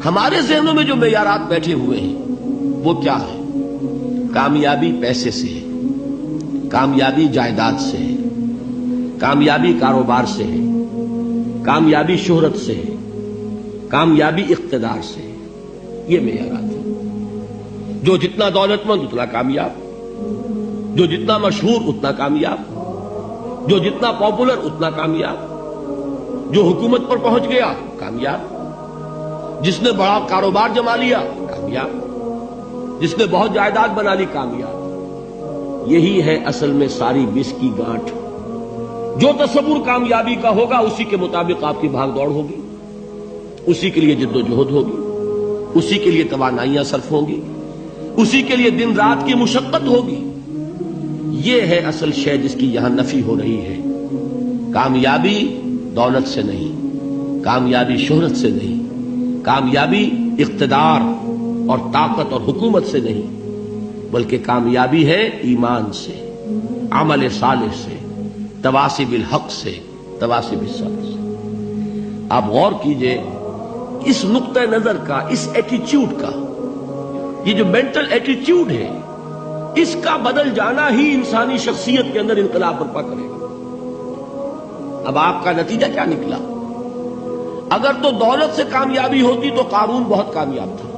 ہمارے ذہنوں میں جو معیارات بیٹھے ہوئے ہیں وہ کیا ہے؟ کامیابی پیسے سے ہے، کامیابی جائیداد سے ہے، کامیابی کاروبار سے ہے، کامیابی شہرت سے ہے، کامیابی اقتدار سے ہے. یہ معیارات ہیں. جو جتنا دولت مند اتنا کامیاب، جو جتنا مشہور اتنا کامیاب، جو جتنا پاپولر اتنا کامیاب، جو حکومت پر پہنچ گیا کامیاب، جس نے بڑا کاروبار جما لیا کامیاب، جس نے بہت جائیداد بنا لی کامیاب. یہی ہے اصل میں ساری بس کی گانٹھ. جو تصور کامیابی کا ہوگا اسی کے مطابق آپ کی بھاگ دوڑ ہوگی، اسی کے لیے جد و جہد ہوگی، اسی کے لیے توانائیاں صرف ہوں گی، اسی کے لیے دن رات کی مشقت ہوگی. یہ ہے اصل شے جس کی یہاں نفی ہو رہی ہے. کامیابی دولت سے نہیں، کامیابی شہرت سے نہیں، کامیابی اقتدار اور طاقت اور حکومت سے نہیں، بلکہ کامیابی ہے ایمان سے، عمل صالح سے، تواصی بالحق سے، تواصی بالصبر سے. آپ غور کیجئے اس نقطہ نظر کا، اس ایٹیچیوڈ کا، یہ جو مینٹل ایٹیچیوڈ ہے اس کا بدل جانا ہی انسانی شخصیت کے اندر انقلاب برپا کرے گا. اب آپ کا نتیجہ کیا نکلا؟ اگر تو دولت سے کامیابی ہوتی تو قارون بہت کامیاب تھا،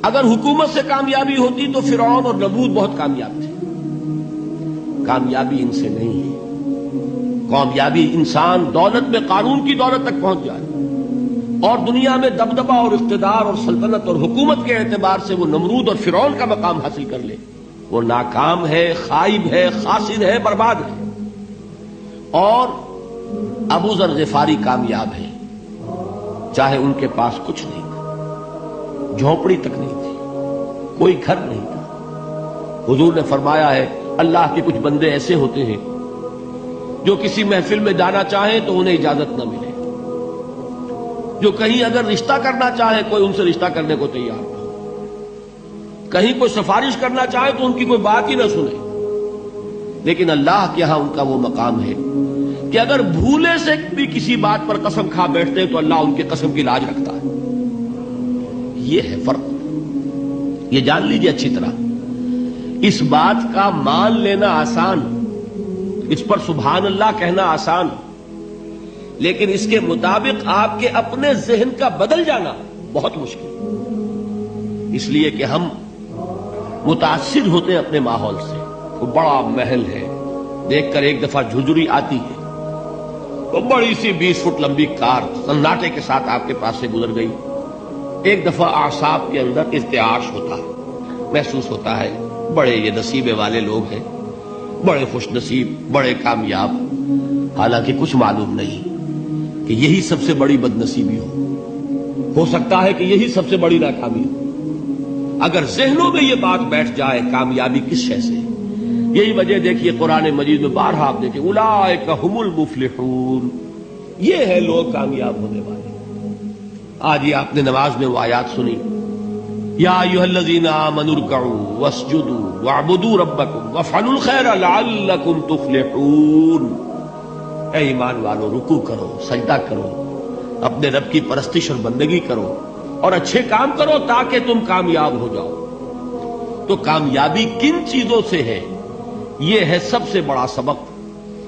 اگر حکومت سے کامیابی ہوتی تو فرعون اور نمرود بہت کامیاب تھے. کامیابی ان سے نہیں ہے. کامیابی انسان دولت میں قارون کی دولت تک پہنچ جائے اور دنیا میں دبدبہ اور اقتدار اور سلطنت اور حکومت کے اعتبار سے وہ نمرود اور فرعون کا مقام حاصل کر لے، وہ ناکام ہے، خائب ہے، خاسر ہے، برباد ہے. اور ابو ذر غفاری کامیاب ہے، چاہے ان کے پاس کچھ نہیں تھا، جھونپڑی تک نہیں تھی، کوئی گھر نہیں تھا. حضور نے فرمایا ہے اللہ کے کچھ بندے ایسے ہوتے ہیں جو کسی محفل میں جانا چاہیں تو انہیں اجازت نہ ملے، جو کہیں اگر رشتہ کرنا چاہے کوئی ان سے رشتہ کرنے کو تیار نہ، کہیں کوئی سفارش کرنا چاہے تو ان کی کوئی بات ہی نہ سنے. لیکن اللہ کے ہاں ان کا وہ مقام ہے کہ اگر بھولے سے بھی کسی بات پر قسم کھا بیٹھتے تو اللہ ان کے قسم کی لاج رکھتا ہے. یہ ہے فرق. یہ جان لیجیے اچھی طرح. اس بات کا مان لینا آسان، اس پر سبحان اللہ کہنا آسان، لیکن اس کے مطابق آپ کے اپنے ذہن کا بدل جانا بہت مشکل. اس لیے کہ ہم متاثر ہوتے ہیں اپنے ماحول سے. وہ بڑا محل ہے، دیکھ کر ایک دفعہ جھجری آتی ہے، وہ بڑی سی 20 فٹ لمبی کار سناٹے کے ساتھ آپ کے پاس سے گزر گئی. ایک دفعہ اعصاب کے اندر ارتعاش ہوتا ہے، محسوس ہوتا ہے بڑے یہ نصیبے والے لوگ ہیں، بڑے خوش نصیب، بڑے کامیاب. حالانکہ کچھ معلوم نہیں کہ یہی سب سے بڑی بد نصیبی ہو سکتا ہے کہ یہی سب سے بڑی ناکامی ہو. اگر ذہنوں میں یہ بات بیٹھ جائے کامیابی کس شے سے. یہی وجہ دیکھیے قرآن مجید میں بارہا آپ دیکھیں اولئک ھم المفلحون، یہ ہے لوگ کامیاب ہونے والے. آج یہ آپ نے نماز میں وہ آیات سنی، یا ایھا الذین آمنوا ارکعوا واسجدوا واعبدوا ربکم وافعلوا الخیر لعلکم تفلحون. اے ایمان والو، رکوع کرو، سجدہ کرو، اپنے رب کی پرستش اور بندگی کرو اور اچھے کام کرو تاکہ تم کامیاب ہو جاؤ. تو کامیابی کن چیزوں سے ہے؟ یہ ہے سب سے بڑا سبق.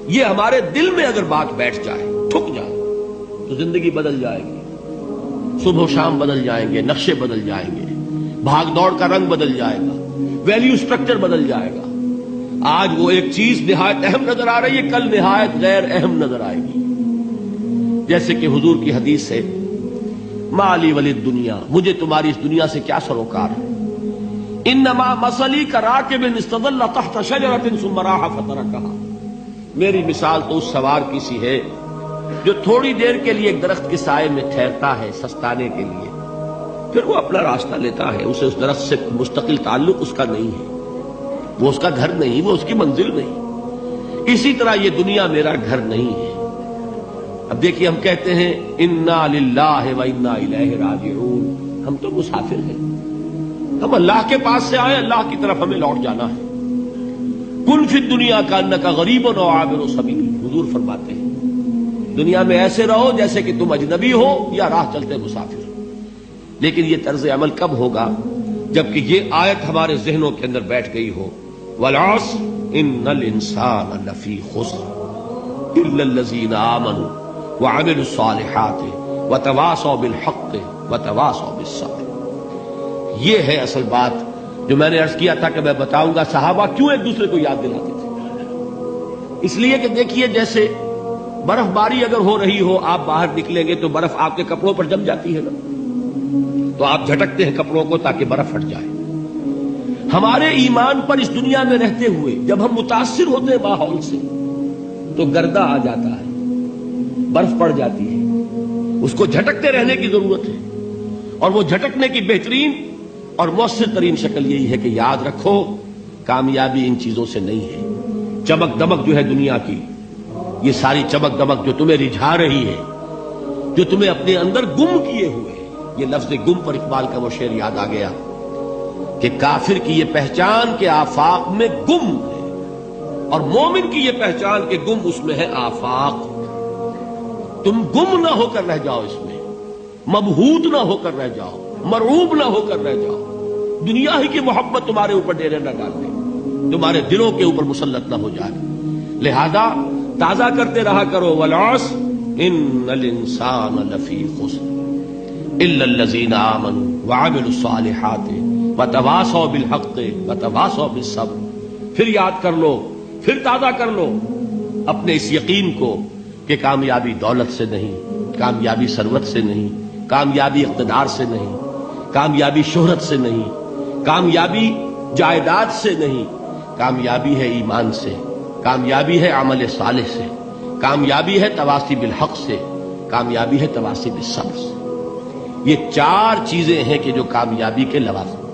یہ ہمارے دل میں اگر بات بیٹھ جائے، ٹھک جائے، تو زندگی بدل جائے گی. صبح و شام بدل جائیں گے، نقشے بدل جائیں گے، بھاگ دوڑ کا رنگ بدل جائے گا، ویلیو سٹرکچر بدل جائے گا. آج وہ ایک چیز نہایت اہم نظر آ رہی ہے، کل نہایت غیر اہم نظر آئے گی. جیسے کہ حضور کی حدیث ہے مالی ولی دنیا، مجھے تمہاری اس دنیا سے کیا سروکار ہے. انما مثلی کراکب استظل تحت شجرۃ ثم راح فترکها، میری مثال تو اس سوار کی سی ہے جو تھوڑی دیر کے لیے ایک درخت کے سائے میں ٹھہرتا ہے سستانے کے لیے، پھر وہ اپنا راستہ لیتا ہے. اسے اس درخت سے مستقل تعلق اس کا نہیں ہے، وہ اس کا گھر نہیں، وہ اس کی منزل نہیں. اسی طرح یہ دنیا میرا گھر نہیں ہے. اب دیکھیے ہم کہتے ہیں انا للہ و انا الیہ راجعون، ہم تو مسافر ہیں، ہم اللہ کے پاس سے آئے، اللہ کی طرف ہمیں لوٹ جانا ہے. کن فی الدنیا کانک غریب و عابر سبیل، حضور فرماتے ہیں دنیا میں ایسے رہو جیسے کہ تم اجنبی ہو یا راہ چلتے مسافر. لیکن یہ طرز عمل کب ہوگا؟ جبکہ یہ آیت ہمارے ذہنوں کے اندر بیٹھ گئی ہو، والعصر ان الانسان لفی خسر الا الذین آمنوا وعملوا الصالحات وتواصوا بالحق وتواصوا بالصبر۔ یہ ہے اصل بات جو میں نے عرض کیا تھا کہ میں بتاؤں گا صحابہ کیوں ایک دوسرے کو یاد دلاتے تھے۔ اس لیے کہ دیکھیے جیسے برف باری اگر ہو رہی ہو، آپ باہر نکلیں گے تو برف آپ کے کپڑوں پر جم جاتی ہے نا، تو آپ جھٹکتے ہیں کپڑوں کو تاکہ برف ہٹ جائے۔ ہمارے ایمان پر اس دنیا میں رہتے ہوئے جب ہم متاثر ہوتے ہیں ماحول سے تو گردہ آ جاتا ہے، برف پڑ جاتی ہے، اس کو جھٹکتے رہنے کی ضرورت ہے۔ اور وہ جھٹکنے کی بہترین اور مؤثر ترین شکل یہی ہے کہ یاد رکھو کامیابی ان چیزوں سے نہیں ہے۔ چمک دمک جو ہے دنیا کی، یہ ساری چمک دمک جو تمہیں رجھا رہی ہے، جو تمہیں اپنے اندر گم کیے ہوئے، یہ لفظ گم پر اقبال کا وہ شعر یاد آ گیا کہ کافر کی یہ پہچان کے آفاق میں گم ہے، اور مومن کی یہ پہچان کے گم اس میں ہے آفاق۔ تم گم نہ ہو کر رہ جاؤ، اس میں مبہوت نہ ہو کر رہ جاؤ، مرعوب نہ ہو کر رہ جاؤ، دنیا ہی کی محبت تمہارے اوپر ڈیرے نہ ڈال دے، تمہارے دلوں کے اوپر مسلط نہ ہو جائے۔ لہذا تازہ کرتے رہا کرو، والعصر ان الانسان لفی خسر الا الذین آمنوا وعملوا الصالحات وتواصوا بالحق وتواصوا بالصبر۔ پھر یاد کر لو، پھر تازہ کر لو اپنے اس یقین کو کہ کامیابی دولت سے نہیں، کامیابی ثروت سے نہیں، کامیابی اقتدار سے نہیں، کامیابی شہرت سے نہیں، کامیابی جائیداد سے نہیں، کامیابی ہے ایمان سے، کامیابی ہے عمل صالح سے، کامیابی ہے تواصی بالحق سے، کامیابی ہے تواصی بالصبر سے۔ یہ چار چیزیں ہیں کہ جو کامیابی کے لوازم